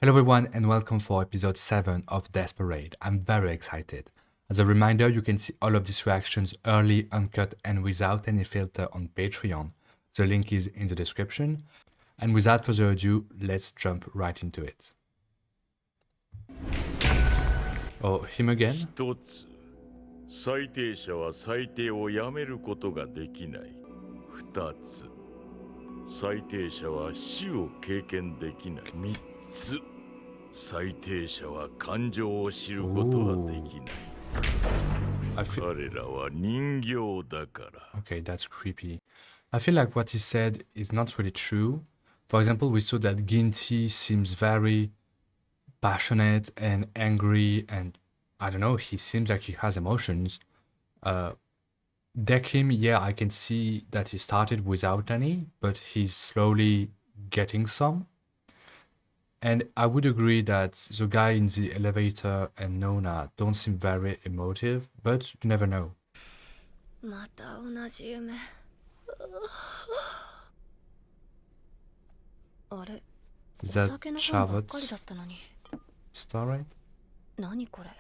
Hello everyone and welcome for episode 7 of Desperate. I'm very excited. As a reminder, you can see all of these reactions early, uncut and without any filter on Patreon. The link is in the description. And without further ado, let's jump right into it. Oh, him again? 一つ、最低者は最低をやめることができない。二つ、最低者は死を経験できない。三つ、最低者は感情を知ることはできない。彼らは人形だから。Okay, that's creepy. I feel like what he said is not really true. For example, we saw that Ginty seems very passionate and angry, and I don't know, he seems like he has emotions. DECIM, yeah, I can see that he started without any, but he's slowly getting some. And I would agree that the guy in the elevator and Nona don't seem very emotive, but you never know. また同じ夢。あれ、 Is お that 酒の本ばっかり Charlotte's だったのに。 story? 何これ。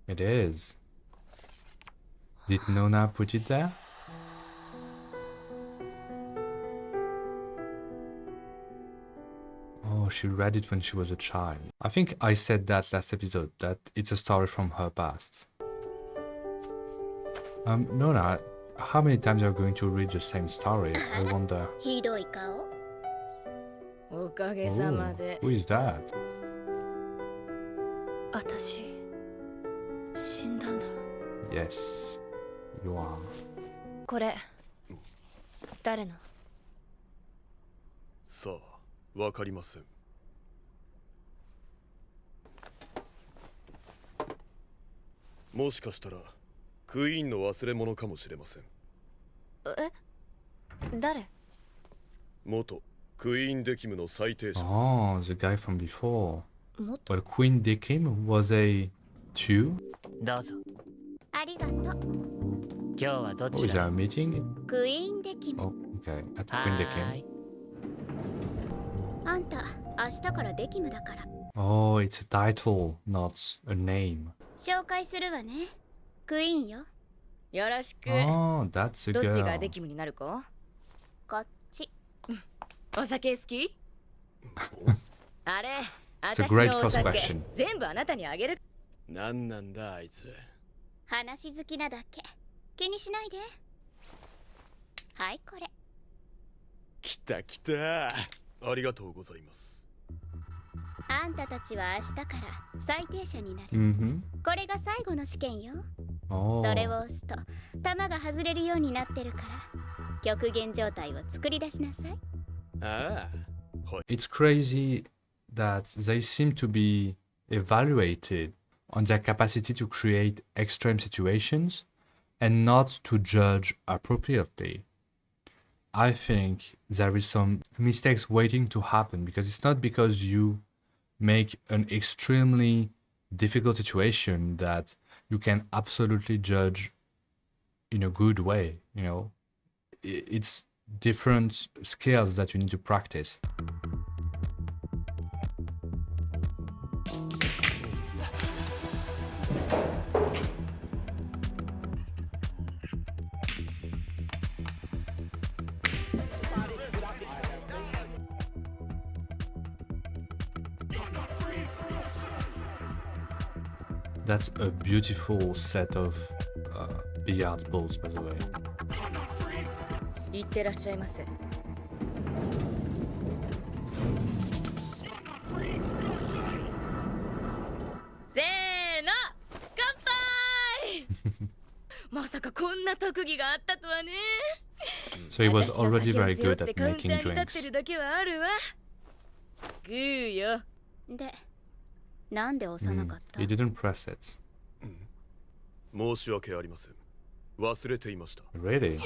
It is. Did Nona put it there? Oh, she read it when she was a child. I think I said that last episode, that it's a story from her past. Nona, how many times are you going to read the same story? I wonder. ひどい顔。おかげ Oh, さまで。 who is that? 私、死んだんだ。 Yes, you are. これ、誰の？さあ、わかりません。もしかしたら、クイーンの忘れ物かもしれません。え？誰？元クイーンデキムの最低者。Oh, the guy from before. もっと。 Well, Queen DECIM was a 2? どうぞ。ありがとう。今日はど Oh, ち is there ら a meeting? クイーンデキム。 Oh, okay. At は Queen ー DECIM. い。あんた、明日からデキムだから。 Oh, it's a title, not a name. 紹介するわね。クイーンよ。よろしく。 Oh, that's a どっちが girl. デキムになる子？こっち。お酒好き？あれ、 It's a 私 great のお first 酒 question. 全部あなたにあげる。なんなんだあいつ。話好きなだけ。気にしないで。はい、これ。来た来た。ありがとうございます。あんたたちは明日から最低者になる。 Mm-hmm. これが最後の試験よ。 Oh. それを押すと弾が外れるようになってるから極限状態を作り出しなさい。ああ。はい。 It's crazy that they seem to be evaluated on their capacity to create extreme situations and not to judge appropriately. I think there is some mistakes waiting to happen because it's not because you make an extremely difficult situation that you can absolutely judge in a good way, you know. It's different skills that you need to practice. That's a beautiful set of billiard balls, by the way. いってらっしゃいませ。せーの、乾杯！まさかこんな特技があったとはね。 So he was 私が already 酒を very 背負っ good て at カウンタ making ーに立って drinks. るだけはあるわ。グーよ。で、なんで押さなかった？ He didn't press it. 申し訳ありません。忘れていました。 Really?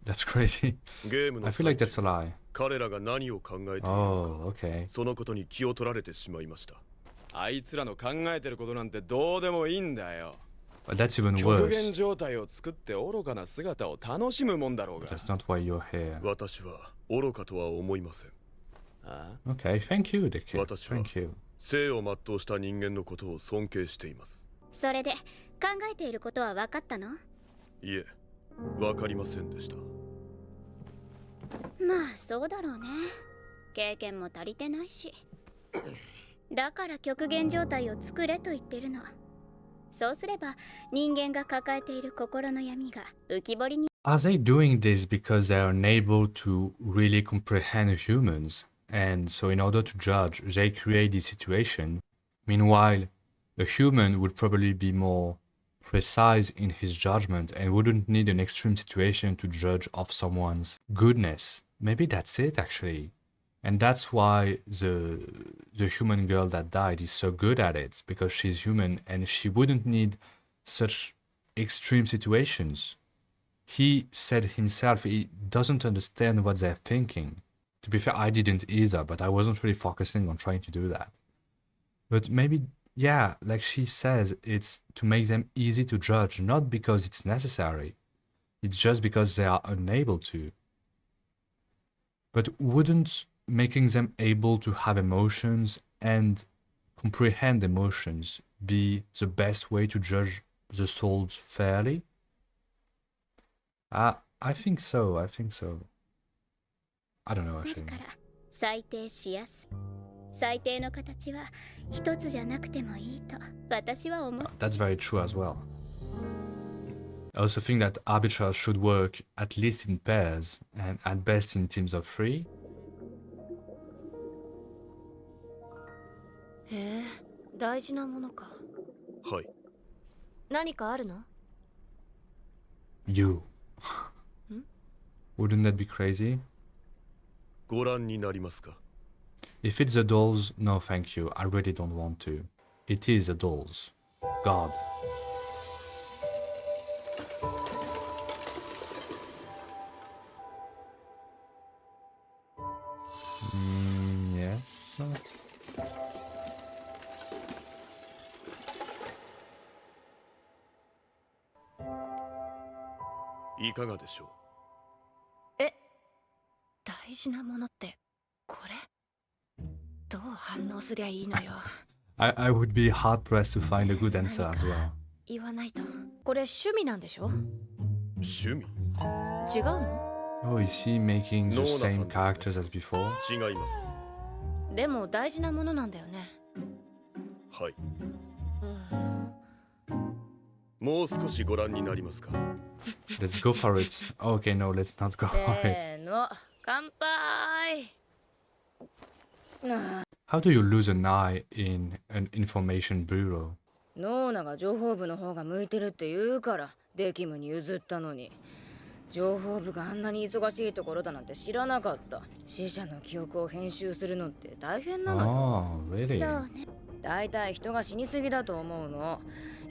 That's crazy. ゲームの I feel like that's a lie. 彼らが何を考えているの Oh, か、 okay. そのことに気を取られてしまいました。あいつらの考えてることなんてどうでもいいんだよ。But that's even 極限 worse. 状態を作って愚かな姿を楽しむもんだろうが。 That's not why you're here. 私は愚かとは思いません。あ Okay, thank you, Dicky. 私は Thank you. 生を全うした人間のことを尊敬しています。それで考えていることは分かったの？いえ、わかりませんでした。まあそうだろうね。経験も足りてないし。だから極限状態を作れと言ってるの。そうすれば人間が抱えている心の闇が浮き彫りに。 Are they doing this because they are unable to really comprehend humans? And so, in order to judge, they create this situation. Meanwhile, a human would probably be more precise in his judgment and wouldn't need an extreme situation to judge of someone's goodness. Maybe that's it, actually. And that's why the human girl that died is so good at it, because she's human and she wouldn't need such extreme situations. He said himself he doesn't understand what they're thinking. To be fair, I didn't either, but I wasn't really focusing on trying to do that. But maybe, yeah, like she says, it's to make them easy to judge, not because it's necessary. It's just because they are unable to. But wouldn't making them able to have emotions and comprehend emotions be the best way to judge the souls fairly? I think so. I think so. I don't know だ actually. から裁定しやすい。裁定の形は一つじゃなくてもいいと私は思う。 That's very true as well. I also think that arbiters should work at least in pairs and at best in teams of 3. へえ、大事なものか。はい。何かあるの？ You. Wouldn't that be crazy? ご覧になりますか？ If it's the dolls, no thank you. I really don't want to. It is the dolls. God. Yes. いかがでしょ大事なものってこれ？どう反応すりゃいいのよ。I would be hard pressed to find a good answer as well. 言わないと。これ趣味なんでしょ？う？趣味？違うの？ Oh, is he making the No, same that's not characters as before? 違います。でも大事なものなんだよね。はい。うんもう少しご覧になりますか？ Let's go for it. Okay, no, let's not go for it. せーの、乾杯。How do you lose an eye in an information bureau? ノーナが情報部の方が向いてるって言うからデキムに譲ったのに、情報部があんなに忙しいところだなんて知らなかった。死者の記憶を編集するのって大変なのよ。 Oh, really? そうね。だいたい人が死にすぎだと思うの。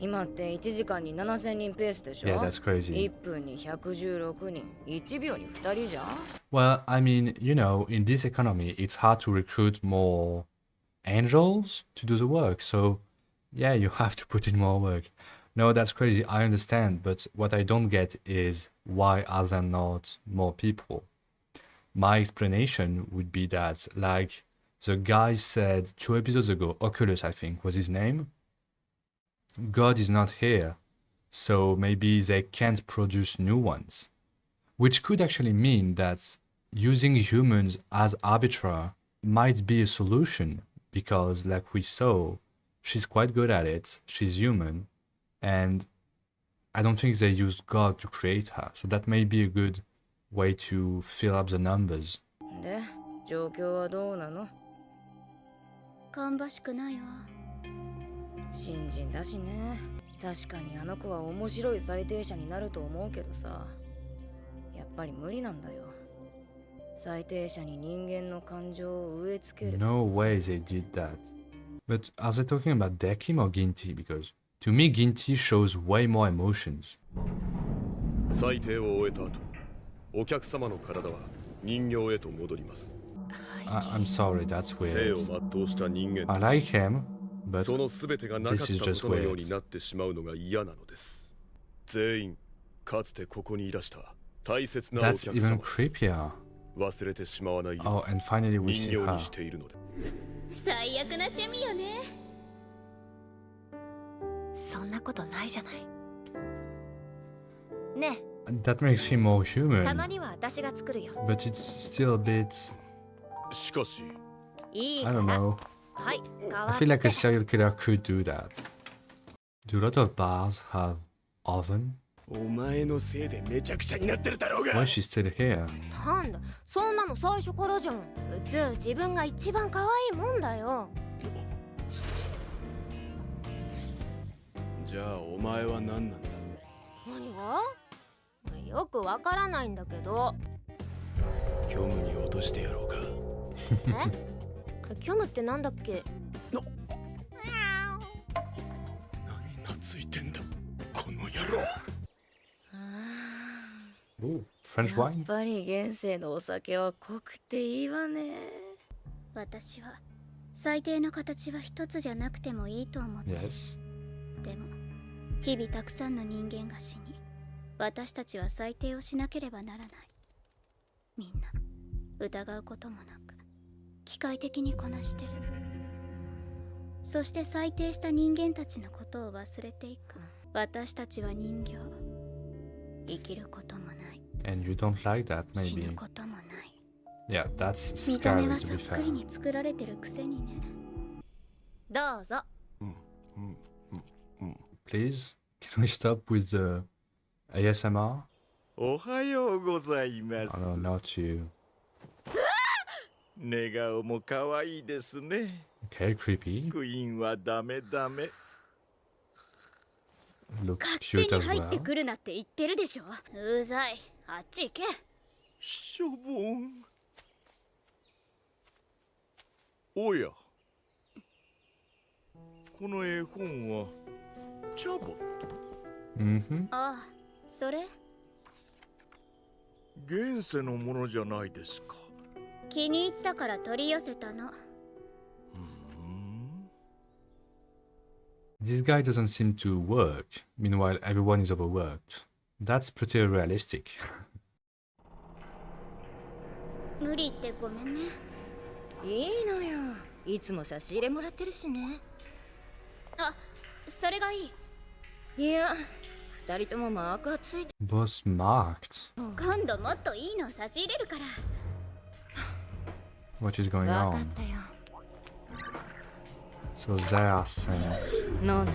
今って1時間に7000人ペースでしょ。 Yeah, that's crazy. 1分に116人、1秒に2人じゃん。 Well, I mean, you know, in this economy, it's hard to recruit more angels to do the work. So, yeah, you have to put in more work. No, that's crazy. I understand. But what I don't get is why are there not more people? My explanation would be that, like, the guy said 2 episodes ago, Oculus, I think, was his name. God is not here. So maybe they can't produce new ones. Which could actually mean that using humans as arbiter might be a solution because, like we saw, she's quite good at it, she's human, and I don't think they used God to create her, so that may be a good way to fill up the numbers. で、状況はどうなの？芳しくないわ。新人だしね。確かにあの子は面白い裁定者になると思うけどさ、やっぱり無理なんだよ。裁定者に人間の感情を植え付ける。 No way they did that. But are they talking about DECIM or Ginty? Because to me, Ginty shows way more emotions. 裁定を終えた後、お客様の体は人形へと戻ります。I'm sorry, that's 生 weird. を全うした人間 I たち like him, But その全てがなかった this is こ just とのよう weird. になってしまうのが嫌なのです。全員かつてここにいらした大切なお That's 客 even 様です。 creepier. 忘れてしまわないよ Oh, and finally う we 人 see 形 her. にしているので。最悪な趣味よね。そんなことないじゃない。ね That makes him more え、たま human. には私が作るよ。 But it's still a bit. しかしいい I か don't ら。 know. はい、変 I わっ feel like て a。serial killer could do that. Do a lot of bars have oven? お前のせいでめちゃくちゃになってるだろう Why が is she still here? なんだ、そんなの最初からじゃん。普通自分が一番可愛いもんだよ。じゃあお前は何なんだ。何が？よくわからないんだけど。虚無に落としてやろうか。え？虚無ってなんだっけ？何懐いてんだこの野郎。Ooh, French やっ wine? ぱり現世のお酒は濃くていいわね。私は最低の形は一つじゃなくてもいいと思ってる。 Yes. でも日々たくさんの人間が死に、私たちは最低をしなければならない。みんな疑うこともなく機械的にこなしてる。そして最低した人間たちのことを忘れていく。私たちは人形。生きることもない。 And you don't like that, 死ぬ maybe? こともない。 Yeah, that's 見た目 scary は to そっ be くり fair. に作られてるくせにね。どうぞ。 Please, can we stop with the ASMR? おはようございま Oh す。 no, not you. 寝顔も可愛いですね。 Okay, creepy. クイーンはダメダメ。 Looks 勝 cute 手に as 入って well. くるなって言ってるでしょ。うざい。あっち行け。しょぼん。おや。この絵本はチャボット。 Mm-hmm. ああ、それ現世のものじゃないですか。気に入ったから取り寄せたの。This guy doesn't seem to work. Meanwhile, everyone is overworked. That's pretty realistic. 無理ってごめんね。いいのよ。いつも差し入れもらってるしね。あ、それがいい。いや、二人ともマーカーついて。 Both marked. 今度もっといいの差し入れるから。 What is going わかっ on? たよ。 So they are saints. ノー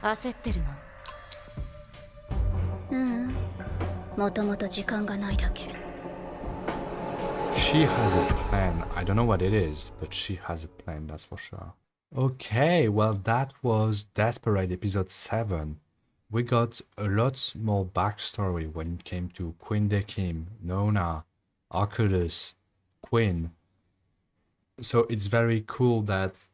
ナ、焦ってるの。ううん。もともと時間がないだけ。She has a plan. I don't know what it is, but she has a plan, that's for sure. Okay, well, that was Desperate episode 7. We got a lot more backstory when it came to Queen DECIM, Nona, Arcudus, Quinn. So it's very cool that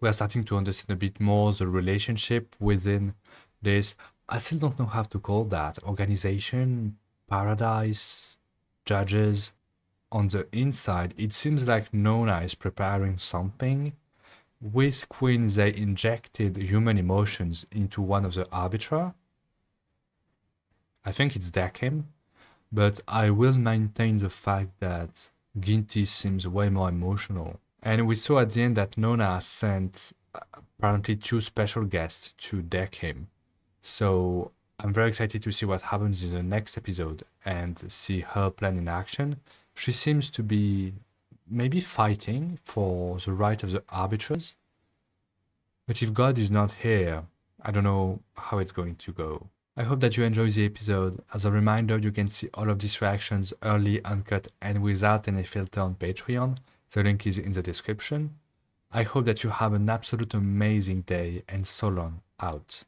we're starting to understand a bit more the relationship within this. I still don't know how to call that. Organization, paradise, judges. On the inside, it seems like Nona is preparing something. With Queen, they injected human emotions into one of the arbiter. I think it's DECIM, but I will maintain the fact that Ginty seems way more emotional. And we saw at the end that Nona sent apparently 2 special guests to DECIM. So I'm very excited to see what happens in the next episode and see her plan in action. She seems to be maybe fighting for the right of the arbiters. But if God is not here, I don't know how it's going to go. I hope that you enjoyed the episode. As a reminder, you can see all of these reactions early, uncut, and without any filter on Patreon. The link is in the description. I hope that you have an absolute amazing day, and Solon out.